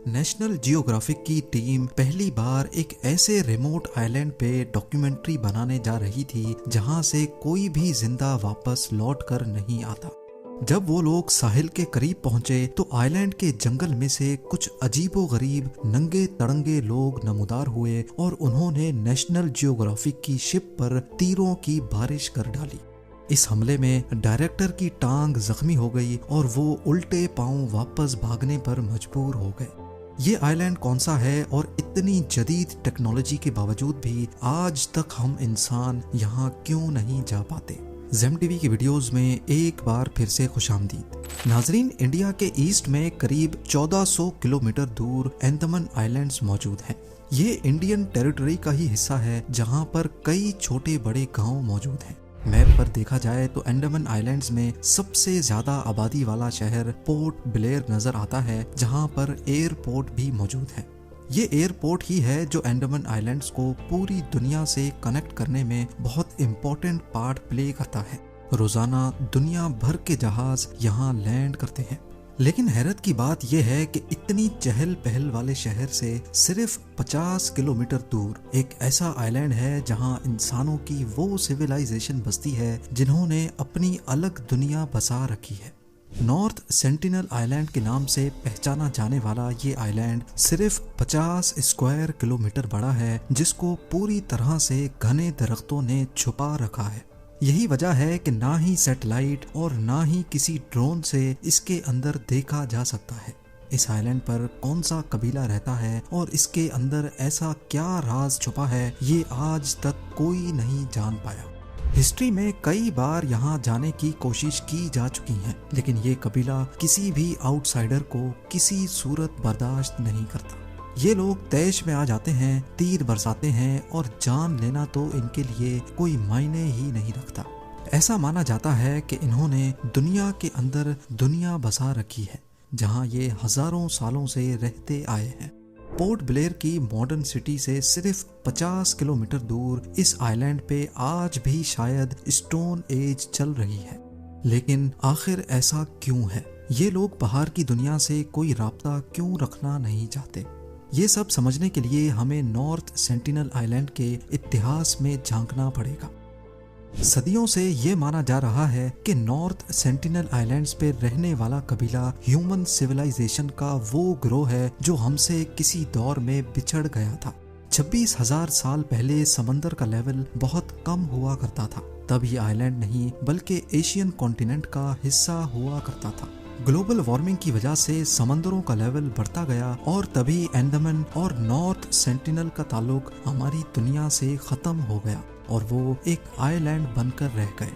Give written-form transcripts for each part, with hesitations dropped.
National geographic की team पहली बार एक ऐसे रिमोट आइलैंड पे डॉक्यूमेंट्री बनाने जा रही थी जहां से कोई भी जिंदा वापस लौट कर नहीं आता। जब वो लोग साहिल के करीब पहुंचे तो आइलैंड के जंगल में से कुछ अजीबोगरीब नंगे तड़ंगे लोग नमूदार हुए और उन्होंने नेशनल जियोग्राफिक की शिप पर तीरों की बारिश कर डाली। इस हमले में डायरेक्टर की टांग जख्मी हो गई और वो उल्टे पांव वापस भागने पर मजबूर हो गए। ये आइलैंड कौन सा है और इतनी जदीद टेक्नोलॉजी के बावजूद भी आज तक हम इंसान यहाँ क्यों नहीं जा पाते? ज़ेम टीवी की वीडियोस में एक बार फिर से खुशामदीद। नाजरीन, इंडिया के ईस्ट में करीब 1400 किलोमीटर दूर अंडमान आइलैंड्स मौजूद हैं। ये इंडियन टेरिटरी का ही हिस्सा है जहाँ पर कई छोटे बड़े गांव मौजूद हैं। मैप पर देखा जाए तो अंडमान आइलैंड्स में सबसे ज्यादा आबादी वाला शहर पोर्ट ब्लेयर नजर आता है, जहां पर एयरपोर्ट भी मौजूद है। ये एयरपोर्ट ही है जो अंडमान आइलैंड्स को पूरी दुनिया से कनेक्ट करने में बहुत इम्पोर्टेंट पार्ट प्ले करता है। रोजाना दुनिया भर के जहाज यहाँ लैंड करते हैं। लेकिन हैरत की बात यह है कि इतनी चहल पहल वाले शहर से सिर्फ 50 किलोमीटर दूर एक ऐसा आइलैंड है जहां इंसानों की वो सिविलाइजेशन बसती है जिन्होंने अपनी अलग दुनिया बसा रखी है। नॉर्थ सेंटिनल आइलैंड के नाम से पहचाना जाने वाला ये आइलैंड सिर्फ 50 स्क्वायर किलोमीटर बड़ा है, जिसको पूरी तरह से घने दरख्तों ने छुपा रखा है। यही वजह है कि ना ही सैटेलाइट और ना ही किसी ड्रोन से इसके अंदर देखा जा सकता है। इस आइलैंड पर कौन सा कबीला रहता है और इसके अंदर ऐसा क्या राज छुपा है, ये आज तक कोई नहीं जान पाया। हिस्ट्री में कई बार यहाँ जाने की कोशिश की जा चुकी है, लेकिन ये कबीला किसी भी आउटसाइडर को किसी सूरत बर्दाश्त नहीं करता। ये लोग तैश में आ जाते हैं, तीर बरसाते हैं और जान लेना तो इनके लिए कोई मायने ही नहीं रखता। ऐसा माना जाता है कि इन्होंने दुनिया के अंदर दुनिया बसा रखी है जहां ये हजारों सालों से रहते आए हैं। पोर्ट ब्लेयर की मॉडर्न सिटी से सिर्फ 50 किलोमीटर दूर इस आइलैंड पे आज भी शायद स्टोन एज चल रही है। लेकिन आखिर ऐसा क्यों है? ये लोग बाहर की दुनिया से कोई राब्ता क्यों रखना नहीं चाहते? ये सब समझने के लिए हमें नॉर्थ सेंटिनल आइलैंड के इतिहास में झांकना पड़ेगा। सदियों से ये माना जा रहा है कि नॉर्थ सेंटिनल आइलैंड्स पे रहने वाला कबीला ह्यूमन सिविलाइजेशन का वो ग्रोह है जो हमसे किसी दौर में बिछड़ गया था। 26,000 साल पहले समंदर का लेवल बहुत कम हुआ करता था। तब ये आइलैंड नहीं बल्कि एशियन कॉन्टिनेंट का हिस्सा हुआ करता था। ग्लोबल वार्मिंग की वजह से समंदरों का लेवल बढ़ता गया और तभी अंडमान और नॉर्थ सेंटिनल का ताल्लुक हमारी दुनिया से खत्म हो गया और वो एक आइलैंड बनकर रह गए।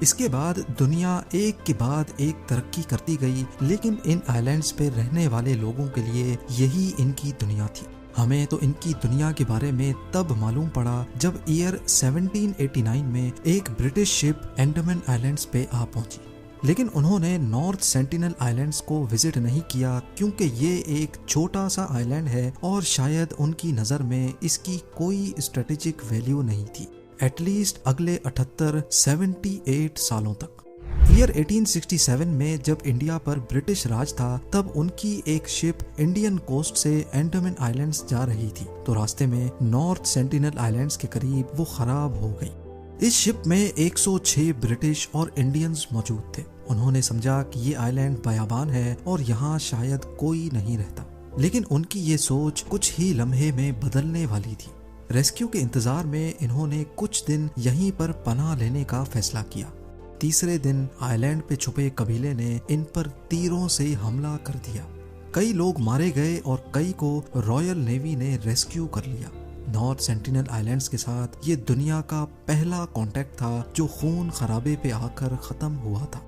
इसके बाद दुनिया एक के बाद एक तरक्की करती गई, लेकिन इन आइलैंड्स पे रहने वाले लोगों के लिए यही इनकी दुनिया थी। हमें तो इनकी दुनिया के बारे में तब मालूम पड़ा जब ईयर 1789 में एक ब्रिटिश शिप अंडमान आइलैंड्स पे आ पहुंची। लेकिन उन्होंने नॉर्थ सेंटिनल आइलैंड्स को विजिट नहीं किया क्योंकि ये एक छोटा सा आइलैंड है और शायद उनकी नज़र में इसकी कोई स्ट्रेटेजिक वैल्यू नहीं थी, एटलीस्ट अगले 78 सालों तक। ईयर 1867 में जब इंडिया पर ब्रिटिश राज था, तब उनकी एक शिप इंडियन कोस्ट से अंडमान आइलैंड्स जा रही थी, तो रास्ते में नॉर्थ सेंटिनल आइलैंड्स के करीब वो खराब हो गई। इस शिप में 106 ब्रिटिश और इंडियंस मौजूद थे। उन्होंने समझा कि ये आइलैंड बयाबान है और यहाँ शायद कोई नहीं रहता, लेकिन उनकी ये सोच कुछ ही लम्हे में बदलने वाली थी। रेस्क्यू के इंतजार में इन्होंने कुछ दिन यहीं पर पनाह लेने का फैसला किया। तीसरे दिन आइलैंड पे छुपे कबीले ने इन पर तीरों से हमला कर दिया। कई लोग मारे गए और कई को रॉयल नेवी ने रेस्क्यू कर लिया। नॉर्थ सेंटिनल आइलैंड्स के साथ ये दुनिया का पहला कांटेक्ट था जो खून खराबे पे आकर खत्म हुआ था।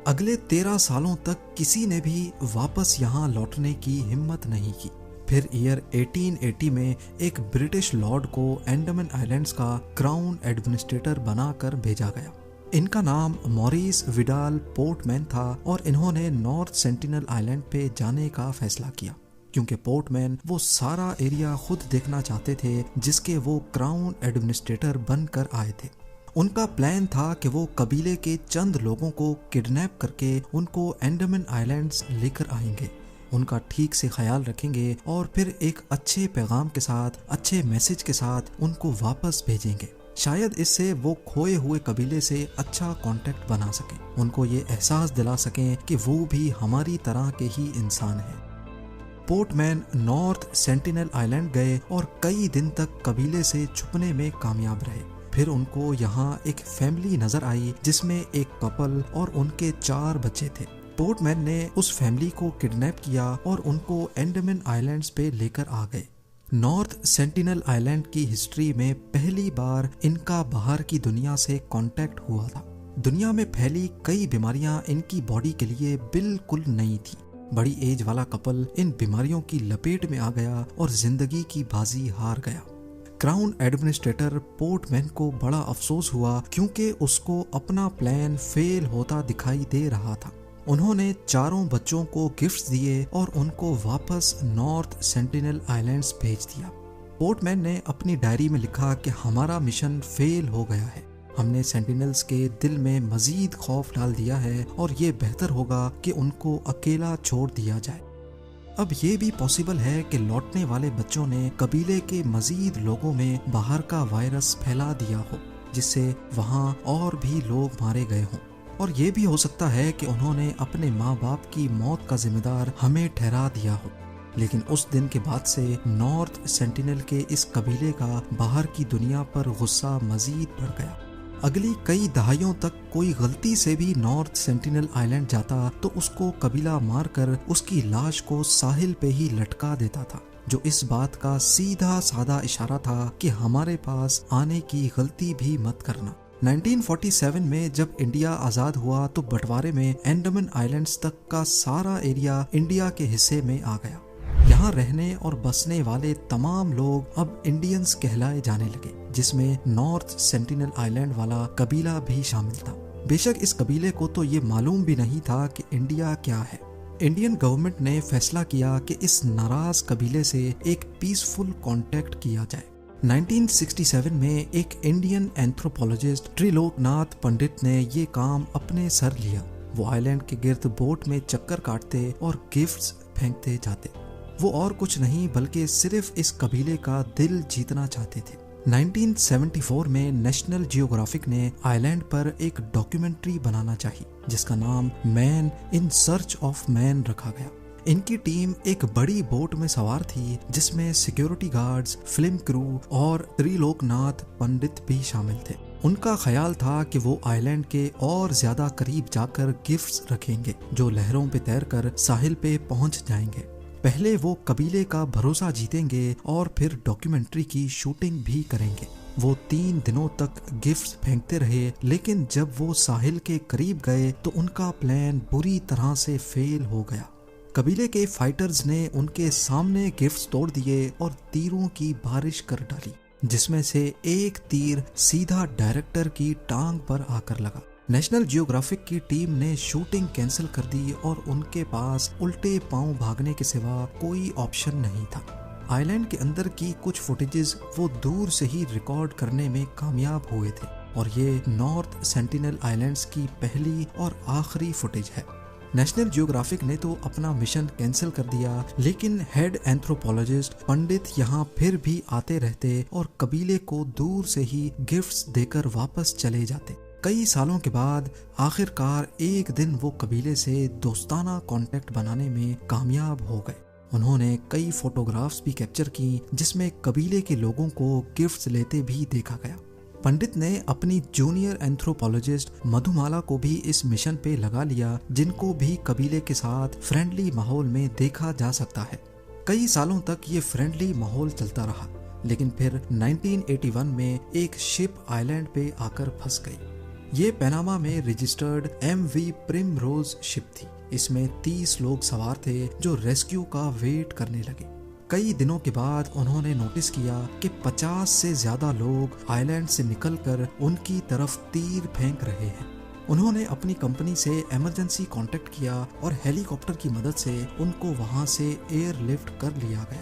अगले 13 सालों तक किसी ने भी वापस यहाँ लौटने की हिम्मत नहीं की। फिर ईयर 1880 में एक ब्रिटिश लॉर्ड को अंडमान आइलैंड्स का क्राउन एडमिनिस्ट्रेटर बनाकर भेजा गया। इनका नाम मॉरिस विडाल पोर्टमैन था और इन्होंने नॉर्थ सेंटिनल आइलैंड पे जाने का फैसला किया क्योंकि पोर्टमैन वो सारा एरिया खुद देखना चाहते थे जिसके वो क्राउन एडमिनिस्ट्रेटर बनकर आए थे। उनका प्लान था कि वो कबीले के चंद लोगों को किडनैप करके उनको अंडमान आइलैंड्स लेकर आएंगे उनका ठीक से ख्याल रखेंगे और फिर एक अच्छे पैगाम के साथ, अच्छे मैसेज के साथ उनको वापस भेजेंगे। शायद इससे वो खोए हुए कबीले से अच्छा कांटेक्ट बना सकें, उनको ये एहसास दिला सकें कि वो भी हमारी तरह के ही इंसान हैं। पोर्टमैन नॉर्थ सेंटिनल आइलैंड गए और कई दिन तक कबीले से छुपने में कामयाब रहे। फिर उनको यहाँ एक फैमिली नजर आई जिसमें एक कपल और उनके 4 बच्चे थे। पोर्टमैन ने उस फैमिली को किडनैप किया और उनको एंडमान आइलैंड्स पे लेकर आ गए। नॉर्थ सेंटिनल आइलैंड की हिस्ट्री में पहली बार इनका बाहर की दुनिया से कांटेक्ट हुआ था। दुनिया में फैली कई बीमारियां इनकी बॉडी के लिए बिल्कुल नई थी। बड़ी एज वाला कपल इन बीमारियों की लपेट में आ गया और जिंदगी की बाजी हार गया। क्राउन एडमिनिस्ट्रेटर पोर्टमैन को बड़ा अफसोस हुआ क्योंकि उसको अपना प्लान फेल होता दिखाई दे रहा था। उन्होंने 4 बच्चों को गिफ्ट्स दिए और उनको वापस नॉर्थ सेंटिनल आइलैंड्स भेज दिया। पोर्टमैन ने अपनी डायरी में लिखा कि हमारा मिशन फेल हो गया है, हमने सेंटिनल्स के दिल में मजीद खौफ डाल दिया है और ये बेहतर होगा कि उनको अकेला छोड़ दिया जाए। अब ये भी पॉसिबल है कि लौटने वाले बच्चों ने कबीले के मजीद लोगों में बाहर का वायरस फैला दिया हो, जिससे वहाँ और भी लोग मारे गए हों। और ये भी हो सकता है कि उन्होंने अपने माँ बाप की मौत का जिम्मेदार हमें ठहरा दिया हो। लेकिन उस दिन के बाद से नॉर्थ सेंटिनल के इस कबीले का बाहर की दुनिया पर गुस्सा मजीद बढ़ गया। अगली कई दहाइयों तक कोई गलती से भी नॉर्थ सेंटिनल आइलैंड जाता तो उसको कबीला मारकर उसकी लाश को साहिल पे ही लटका देता था, जो इस बात का सीधा साधा इशारा था कि हमारे पास आने की गलती भी मत करना। 1947 में जब इंडिया आजाद हुआ तो बंटवारे में अंडमान आइलैंड्स तक का सारा एरिया इंडिया के हिस्से में आ गया। यहाँ रहने और बसने वाले तमाम लोग अब इंडियंस कहलाए जाने लगे, जिसमें नॉर्थ सेंटिनल आइलैंड वाला कबीला भी शामिल था। बेशक इस कबीले को तो ये मालूम भी नहीं था कि इंडिया क्या है। इंडियन गवर्नमेंट ने फैसला किया कि इस नाराज कबीले से एक पीसफुल कांटेक्ट किया जाए। 1967 में एक इंडियन एंथ्रोपोलॉजिस्ट त्रिलोकनाथ पंडित ने ये काम अपने सर लिया। वो आइलैंड के गिर्द बोट में चक्कर काटते और गिफ्ट्स फेंकते जाते। वो और कुछ नहीं बल्कि सिर्फ इस कबीले का दिल जीतना चाहते थे। 1974 में नेशनल जियोग्राफिक ने आइलैंड पर एक डॉक्यूमेंट्री बनाना चाहिए जिसका नाम man in search of man रखा गया। इनकी टीम एक बड़ी बोट में सवार थी जिसमें सिक्योरिटी गार्ड्स, फिल्म क्रू और त्रिलोकनाथ पंडित भी शामिल थे। उनका ख्याल था कि वो आइलैंड के और ज्यादा करीब जाकर गिफ्ट्स रखेंगे जो लहरों पे तैरकर साहिल पे पहुंच जाएंगे। पहले वो कबीले का भरोसा जीतेंगे और फिर डॉक्यूमेंट्री की शूटिंग भी करेंगे। वो 3 दिनों तक गिफ्ट्स फेंकते रहे, लेकिन जब वो साहिल के करीब गए तो उनका प्लान बुरी तरह से फेल हो गया। कबीले के फाइटर्स ने उनके सामने गिफ्ट्स तोड़ दिए और तीरों की बारिश कर डाली, जिसमें से एक तीर सीधा डायरेक्टर की टांग पर आकर लगा। नेशनल जियोग्राफिक की टीम ने शूटिंग कैंसिल कर दी और उनके पास उल्टे पांव भागने के सिवा कोई ऑप्शन नहीं था। आइलैंड के अंदर की कुछ फुटेजेस वो दूर से ही रिकॉर्ड करने में कामयाब हुए थे और ये नॉर्थ सेंटिनल आइलैंड्स की पहली और आखिरी फुटेज है। नेशनल जियोग्राफिक ने तो अपना मिशन कैंसिल कर दिया, लेकिन हेड एंथ्रोपोलॉजिस्ट पंडित यहाँ फिर भी आते रहते और कबीले को दूर से ही गिफ्ट्स देकर वापस चले जाते। कई सालों के बाद आखिरकार एक दिन वो कबीले से दोस्ताना कांटेक्ट बनाने में कामयाब हो गए। उन्होंने कई फोटोग्राफ्स भी कैप्चर की जिसमें कबीले के लोगों को गिफ्ट्स लेते भी देखा गया। पंडित ने अपनी जूनियर एंथ्रोपोलॉजिस्ट मधुमाला को भी इस मिशन पे लगा लिया, जिनको भी कबीले के साथ फ्रेंडली माहौल में देखा जा सकता है। कई सालों तक ये फ्रेंडली माहौल चलता रहा, लेकिन फिर 1981 में एक शिप आइलैंड पे आकर फंस गई। ये पनामा में रजिस्टर्ड MV प्रिमरोज शिप थी। इसमें 30 लोग सवार थे जो रेस्क्यू का वेट करने लगे। कई दिनों के बाद उन्होंने नोटिस किया कि 50 से ज्यादा लोग आइलैंड से निकलकर उनकी तरफ तीर फेंक रहे हैं। उन्होंने अपनी कंपनी से इमरजेंसी कांटेक्ट किया और हेलीकॉप्टर की मदद से उनको वहां से एयरलिफ्ट कर लिया गया।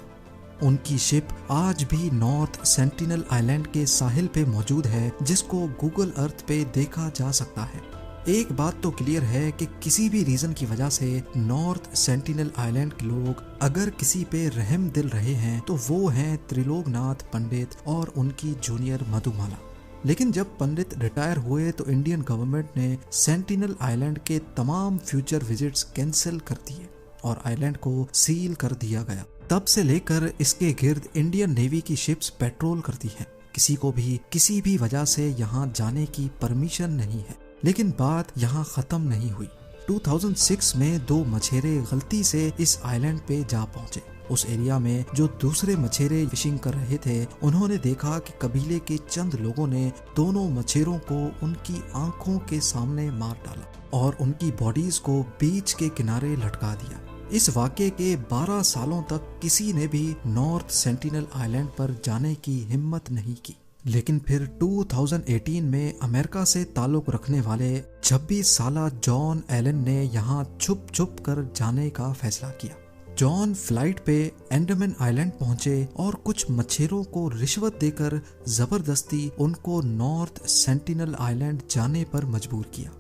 उनकी शिप आज भी नॉर्थ सेंटिनल आइलैंड के साहिल पे मौजूद है, जिसको गूगल अर्थ पे देखा जा सकता है। एक बात तो क्लियर है कि किसी भी रीजन की वजह से नॉर्थ सेंटिनल आइलैंड के लोग अगर किसी पे रहम दिल रहे हैं तो वो हैं त्रिलोकनाथ पंडित और उनकी जूनियर मधुमाला। लेकिन जब पंडित रिटायर हुए तो इंडियन गवर्नमेंट ने सेंटिनल आइलैंड के तमाम फ्यूचर विजिट्स कैंसिल कर दिए और आइलैंड को सील कर दिया गया। तब से लेकर इसके गिर्द इंडियन नेवी की शिप्स पेट्रोल करती हैं। किसी को भी किसी भी वजह से यहाँ जाने की परमिशन नहीं है। लेकिन बात यहाँ खत्म नहीं हुई। 2006 में 2 मछेरे गलती से इस आइलैंड पे जा पहुंचे। उस एरिया में जो दूसरे मछेरे फिशिंग कर रहे थे, उन्होंने देखा कि कबीले के चंद लोगों ने दोनों मछेरों को उनकी आंखों के सामने मार डाला और उनकी बॉडीज को बीच के किनारे लटका दिया। इस वाक़ये के 12 सालों तक किसी ने भी नॉर्थ सेंटिनल आइलैंड पर जाने की हिम्मत नहीं की। लेकिन फिर 2018 में अमेरिका से ताल्लुक रखने वाले 26 साला जॉन एलन ने यहाँ छुप छुप कर जाने का फैसला किया। जॉन फ्लाइट पे एंडमान आइलैंड पहुंचे और कुछ मछेरों को रिश्वत देकर जबरदस्ती उनको नॉर्थ सेंटिनल आइलैंड जाने पर मजबूर किया।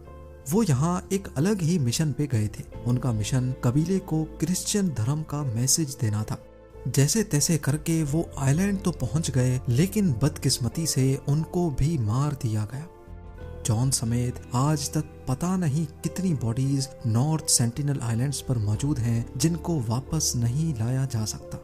वो यहाँ एक अलग ही मिशन पे गए थे। उनका मिशन कबीले को क्रिश्चियन धर्म का मैसेज देना था। जैसे तैसे करके वो आइलैंड तो पहुंच गए, लेकिन बदकिस्मती से उनको भी मार दिया गया। जॉन समेत आज तक पता नहीं कितनी बॉडीज नॉर्थ सेंटिनल आइलैंड्स पर मौजूद हैं जिनको वापस नहीं लाया जा सकता।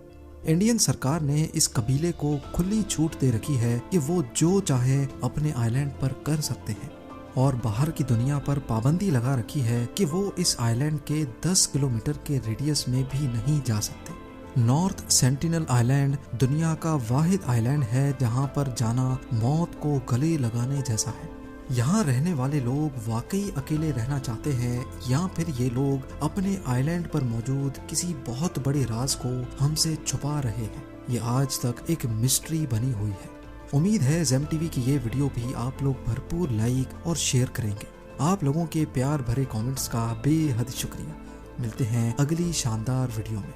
इंडियन सरकार ने इस कबीले को खुली छूट दे रखी है कि वो जो चाहे अपने आइलैंड पर कर सकते हैं और बाहर की दुनिया पर पाबंदी लगा रखी है कि वो इस आइलैंड के 10 किलोमीटर के रेडियस में भी नहीं जा सकते। नॉर्थ सेंटिनल आइलैंड दुनिया का वाहिद आइलैंड है जहां पर जाना मौत को गले लगाने जैसा है। यहाँ रहने वाले लोग वाकई अकेले रहना चाहते हैं या फिर ये लोग अपने आइलैंड पर मौजूद किसी बहुत बड़े राज को हमसे छुपा रहे हैं, ये आज तक एक मिस्ट्री बनी हुई है। उम्मीद है ज़ेम टीवी की ये वीडियो भी आप लोग भरपूर लाइक और शेयर करेंगे। आप लोगों के प्यार भरे कमेंट्स का बेहद शुक्रिया। मिलते हैं अगली शानदार वीडियो में।